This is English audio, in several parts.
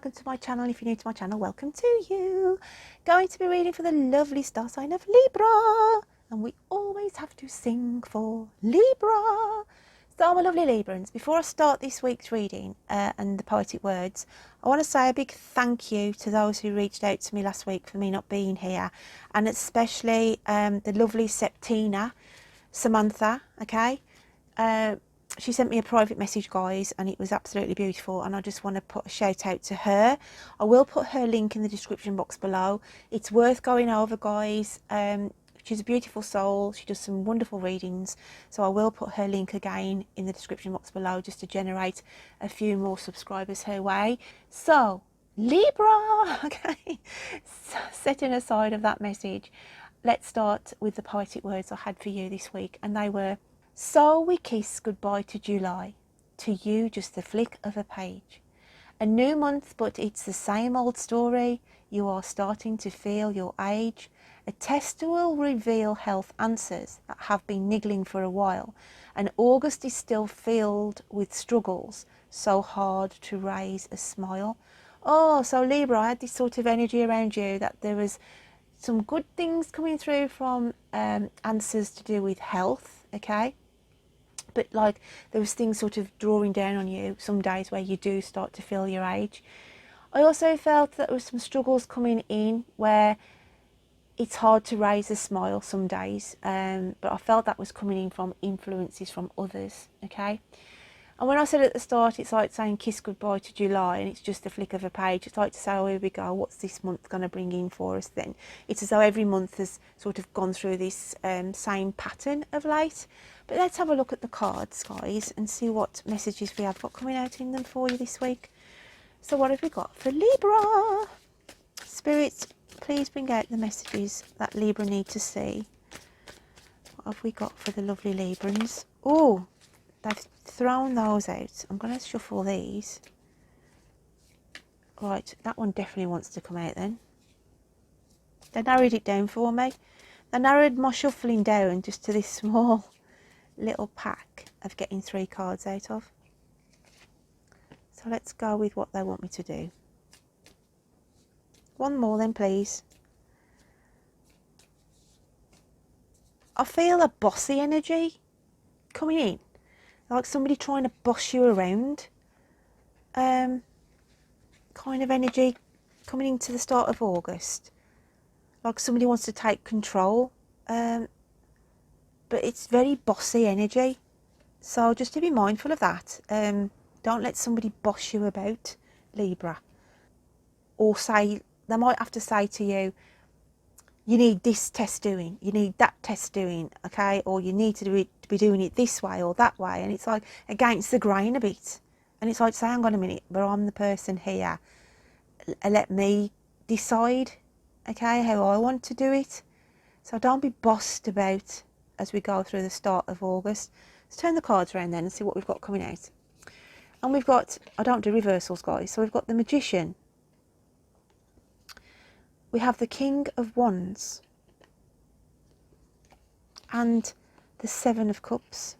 welcome to my channel. If you're new to my channel, welcome to you. Going to be reading for the lovely star sign of Libra, and we always have to sing for Libra. So my lovely Librans, before I start this week's reading and the poetic words, I want to say a big thank you to those who reached out to me last week for me not being here, and especially the lovely Samantha, okay? She sent me a private message, guys, and it was absolutely beautiful, and I just want to put a shout out to her. I will put her link in the description box below. It's worth going over, guys. She's a beautiful soul. She does some wonderful readings, so I will put her link again in the description box below just to generate a few more subscribers her way. So Libra, okay, so setting aside of that message, let's start with the poetic words I had for you this week, and they were: so we kiss goodbye to July, to you just the flick of a page. A new month, but it's the same old story. You are starting to feel your age. A test will reveal health answers that have been niggling for a while. And August is still filled with struggles, so hard to raise a smile. Oh, so Libra, I had this sort of energy around you that there was some good things coming through from answers to do with health, okay? But like there was things sort of drawing down on you some days where you do start to feel your age. I also felt that there was some struggles coming in where it's hard to raise a smile some days, but I felt that was coming in from influences from others, okay? And when I said at the start, it's like saying kiss goodbye to July and it's just a flick of a page. It's like to say, oh, here we go, what's this month going to bring in for us then? It's as though every month has sort of gone through this same pattern of late. But let's have a look at the cards, guys, and see what messages we have got coming out in them for you this week. So what have we got for Libra? Spirits, please bring out the messages that Libra need to see. What have we got for the lovely Librans? Oh, they've thrown those out. I'm going to shuffle these. Right, that one definitely wants to come out then. They narrowed it down for me. They narrowed my shuffling down just to this small little pack of getting 3 cards out of. So let's go with what they want me to do. One more then, please. I feel a bossy energy coming in. Like somebody trying to boss you around. Kind of energy coming into the start of August. Like somebody wants to take control. But it's very bossy energy. So just to be mindful of that. Don't let somebody boss you about, Libra. Or say, they might have to say to you, you need this test doing, you need that test doing, okay? Or you need to be doing it this way or that way. And it's like against the grain a bit. And it's like, say, hang on a minute, but I'm the person here. Let me decide, okay, how I want to do it. So don't be bossed about as we go through the start of August. Let's turn the cards around then and see what we've got coming out. And we've got, I don't do reversals, guys, so we've got the Magician. We have the King of Wands and the 7 of Cups.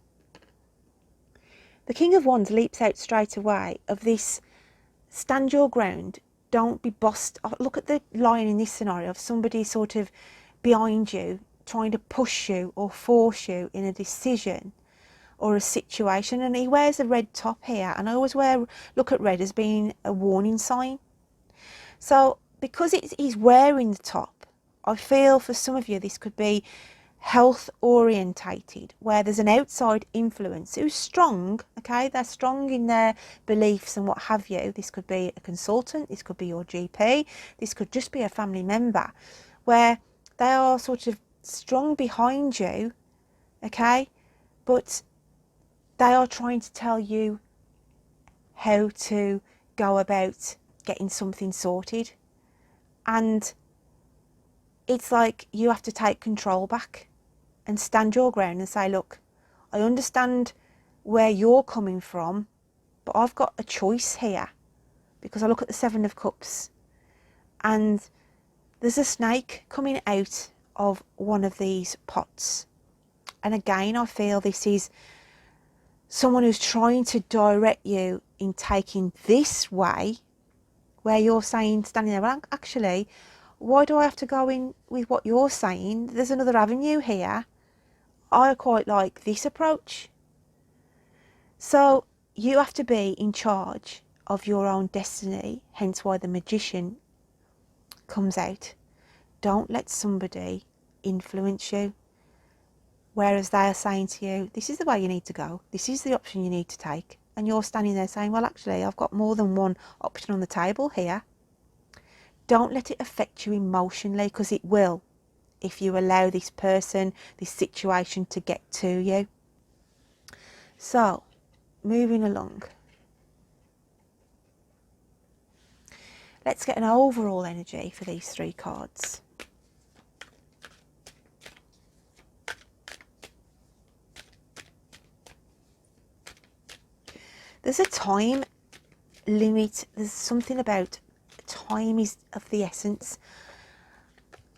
The King of Wands leaps out straight away of this, stand your ground, don't be bossed. Look at the line in this scenario of somebody sort of behind you, trying to push you or force you in a decision or a situation. And he wears a red top here, and I always look at red as being a warning sign. So because he's wearing the top, I feel for some of you this could be health orientated, where there's an outside influence who's strong, okay? They're strong in their beliefs and what have you. This could be a consultant, this could be your GP, this could just be a family member, where they are sort of strong behind you, okay? But they are trying to tell you how to go about getting something sorted. And it's like you have to take control back and stand your ground and say, look, I understand where you're coming from, but I've got a choice here. Because I look at the 7 of Cups and there's a snake coming out of one of these pots. And again, I feel this is someone who's trying to direct you in taking this way where you're saying, standing there, well, actually, why do I have to go in with what you're saying? There's another avenue here. I quite like this approach. So you have to be in charge of your own destiny, hence why the magician comes out. Don't let somebody influence you, whereas they are saying to you, this is the way you need to go, this is the option you need to take, and you're standing there saying, well, actually, I've got more than one option on the table here. Don't let it affect you emotionally, because it will, if you allow this person, this situation to get to you. So, moving along. Let's get an overall energy for these 3 cards. There's a time limit. There's something about time is of the essence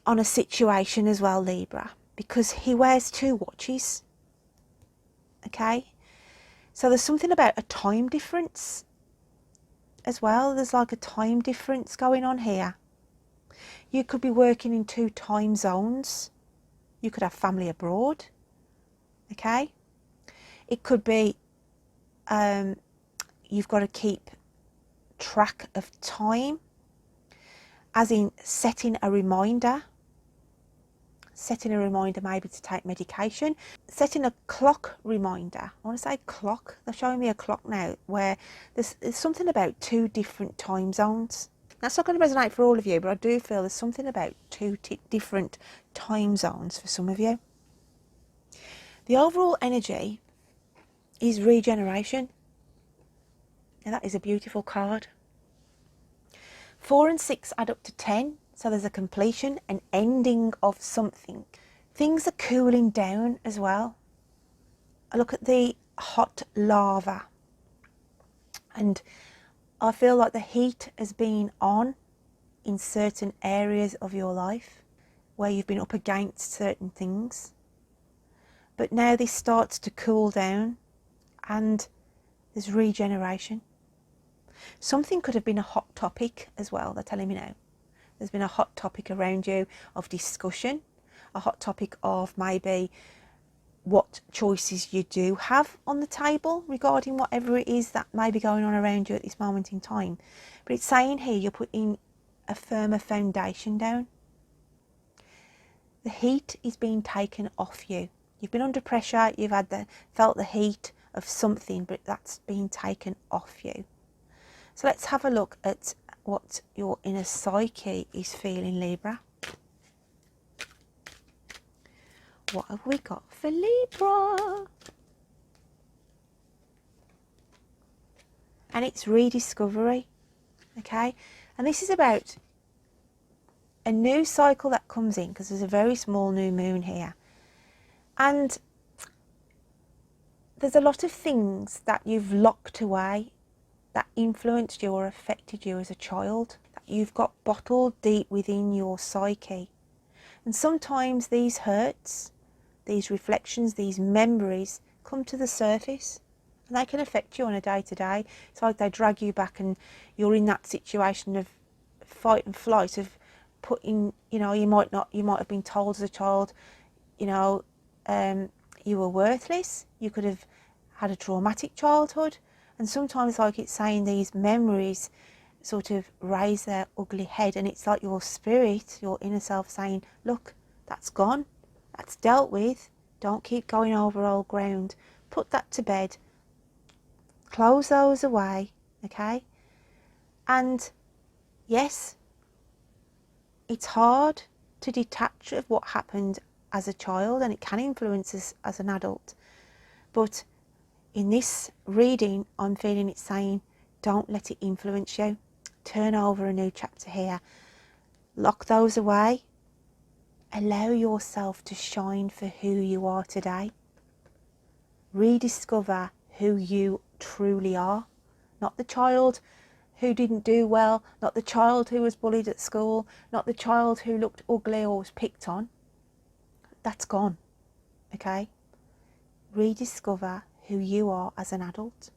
on a situation as well, Libra, because he wears 2 watches. Okay, so there's something about a time difference as well. There's like a time difference going on here. You could be working in 2 time zones. You could have family abroad. Okay, it could be you've got to keep track of time, as in setting a reminder maybe to take medication, setting a clock reminder. I want to say clock. They're showing me a clock now, where there's something about 2 different time zones. That's not going to resonate for all of you, but I do feel there's something about 2 different time zones for some of you. The overall energy is regeneration. Now that is a beautiful card. 4 and 6 add up to 10, so there's a completion, an ending of something. Things are cooling down as well. I look at the hot lava, and I feel like the heat has been on in certain areas of your life where you've been up against certain things. But now this starts to cool down and there's regeneration. Something could have been a hot topic as well, they're telling me now. There's been a hot topic around you of discussion, a hot topic of maybe what choices you do have on the table regarding whatever it is that may be going on around you at this moment in time. But it's saying here you're putting a firmer foundation down. The heat is being taken off you. You've been under pressure, you've felt the heat of something, but that's been taken off you. So let's have a look at what your inner psyche is feeling, Libra. What have we got for Libra? And it's rediscovery, okay? And this is about a new cycle that comes in, because there's a very small new moon here. And there's a lot of things that you've locked away that influenced you or affected you as a child, that you've got bottled deep within your psyche. And sometimes these hurts, these reflections, these memories come to the surface, and they can affect you on a day-to-day. It's like they drag you back and you're in that situation of fight and flight, of putting, you know, you might have been told as a child, you know, you were worthless. You could have had a traumatic childhood. And sometimes, like it's saying, these memories sort of raise their ugly head, and it's like your spirit, your inner self saying, look, that's gone, that's dealt with, don't keep going over old ground, put that to bed, close those away, okay? And yes, it's hard to detach of what happened as a child, and it can influence us as an adult. But in this reading, I'm feeling it saying, don't let it influence you. Turn over a new chapter here. Lock those away. Allow yourself to shine for who you are today. Rediscover who you truly are. Not the child who didn't do well, not the child who was bullied at school, not the child who looked ugly or was picked on. That's gone, okay? Rediscover who you are as an adult.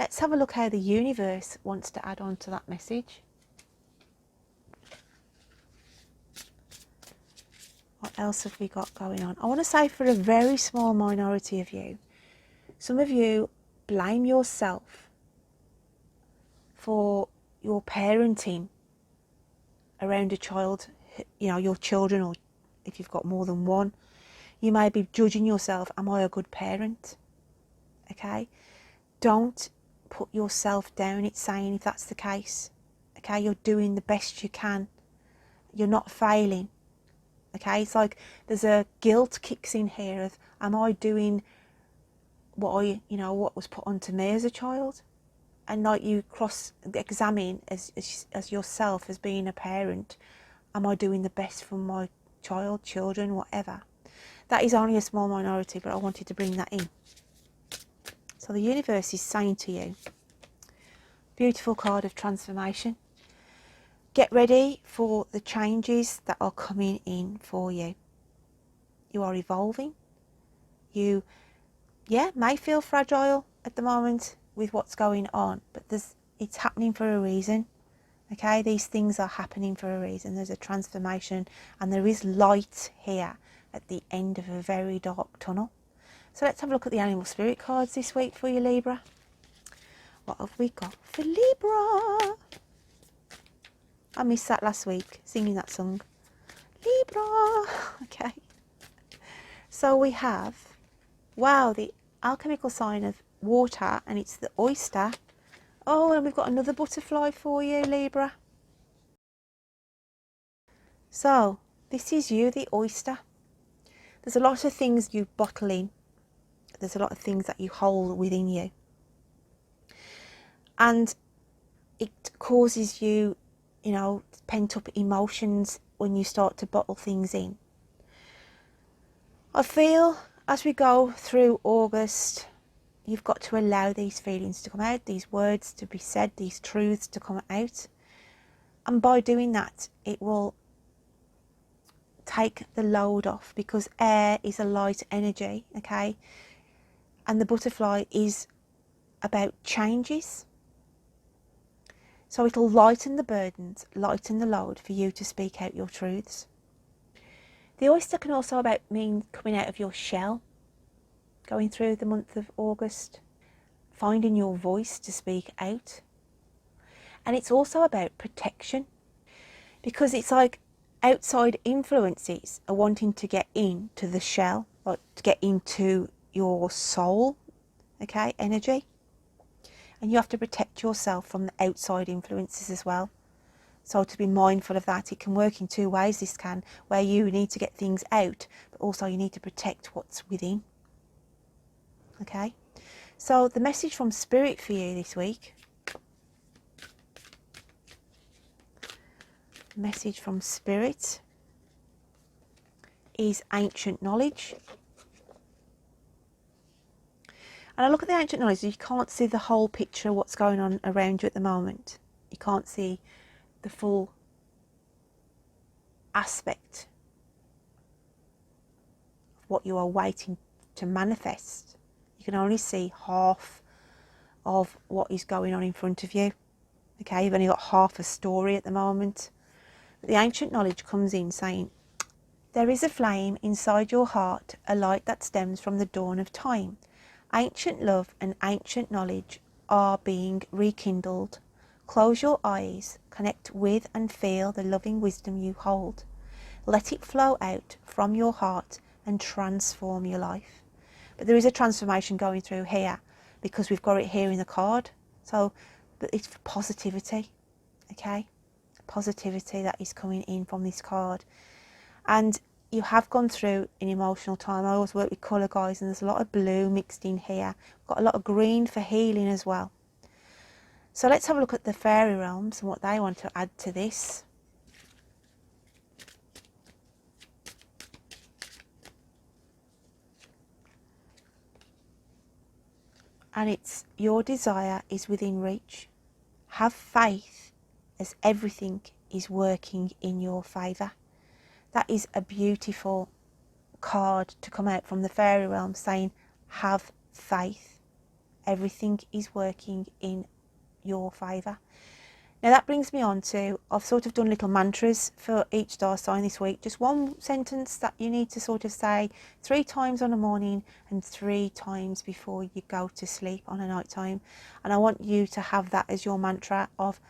Let's have a look how the universe wants to add on to that message. What else have we got going on? I want to say for a very small minority of you, some of you blame yourself for your parenting around a child, you know, your children, or if you've got more than one, you may be judging yourself, am I a good parent? Okay, don't put yourself down. It's saying if that's the case, okay, you're doing the best you can, you're not failing. Okay, it's like there's a guilt kicks in here of, am I doing what what was put onto me as a child? And like you cross-examine as yourself as being a parent, am I doing the best for my child, children, whatever? That is only a small minority, but I wanted to bring that in. So the universe is saying to you, beautiful card of transformation. Get ready for the changes that are coming in for you. You are evolving. You, may feel fragile at the moment with what's going on, but it's happening for a reason. Okay, these things are happening for a reason. There's a transformation, and there is light here at the end of a very dark tunnel. So let's have a look at the animal spirit cards this week for you, Libra. What have we got for Libra? I missed that last week, singing that song. Libra. Okay. So we have, wow, the alchemical sign of water, and it's the oyster. Oh, and we've got another butterfly for you, Libra. So this is you, the oyster. There's a lot of things you bottle in. There's a lot of things that you hold within you. And it causes you, pent up emotions when you start to bottle things in. I feel as we go through August, you've got to allow these feelings to come out, these words to be said, these truths to come out. And by doing that, it will take the load off, because air is a light energy, okay? And the butterfly is about changes. So it'll lighten the burdens, lighten the load for you to speak out your truths. The oyster can also mean coming out of your shell, going through the month of August, finding your voice to speak out. And it's also about protection, because it's like outside influences are wanting to get into the shell, or to get into your soul, okay, energy. And you have to protect yourself from the outside influences as well. So to be mindful of that. It can work in two ways, this can, where you need to get things out, but also you need to protect what's within. Okay? So the message from Spirit for you this week. Message from Spirit is ancient knowledge. And I look at the ancient knowledge, you can't see the whole picture of what's going on around you at the moment. You can't see the full aspect of what you are waiting to manifest. You can only see half of what is going on in front of you. Okay, you've only got half a story at the moment. But the ancient knowledge comes in saying, there is a flame inside your heart, a light that stems from the dawn of time. Ancient love and ancient knowledge are being rekindled. Close your eyes, connect with and feel the loving wisdom you hold. Let it flow out from your heart and transform your life. But there is a transformation going through here, because we've got it here in the card. So, but it's for positivity, okay? Positivity that is coming in from this card. And you have gone through an emotional time. I always work with colour, guys, and there's a lot of blue mixed in here. Got a lot of green for healing as well. So let's have a look at the fairy realms and what they want to add to this. And it's, your desire is within reach. Have faith, as everything is working in your favour. That is a beautiful card to come out from the fairy realm, saying have faith. Everything is working in your favour. Now that brings me on to, I've sort of done little mantras for each star sign this week. Just one sentence that you need to sort of say 3 times on a morning and 3 times before you go to sleep on a night time. And I want you to have that as your mantra of,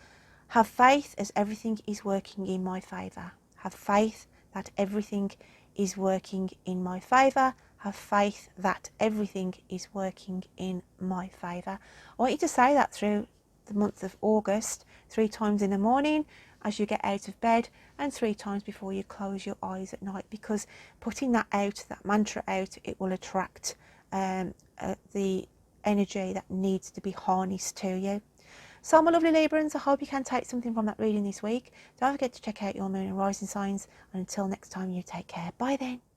have faith as everything is working in my favour. Have faith that everything is working in my favour. Have faith that everything is working in my favour. I want you to say that through the month of August, 3 times in the morning as you get out of bed and 3 times before you close your eyes at night, because putting that out, that mantra out, it will attract the energy that needs to be harnessed to you. So my lovely Librans, I hope you can take something from that reading this week. Don't forget to check out your moon and rising signs, and until next time, you take care. Bye then.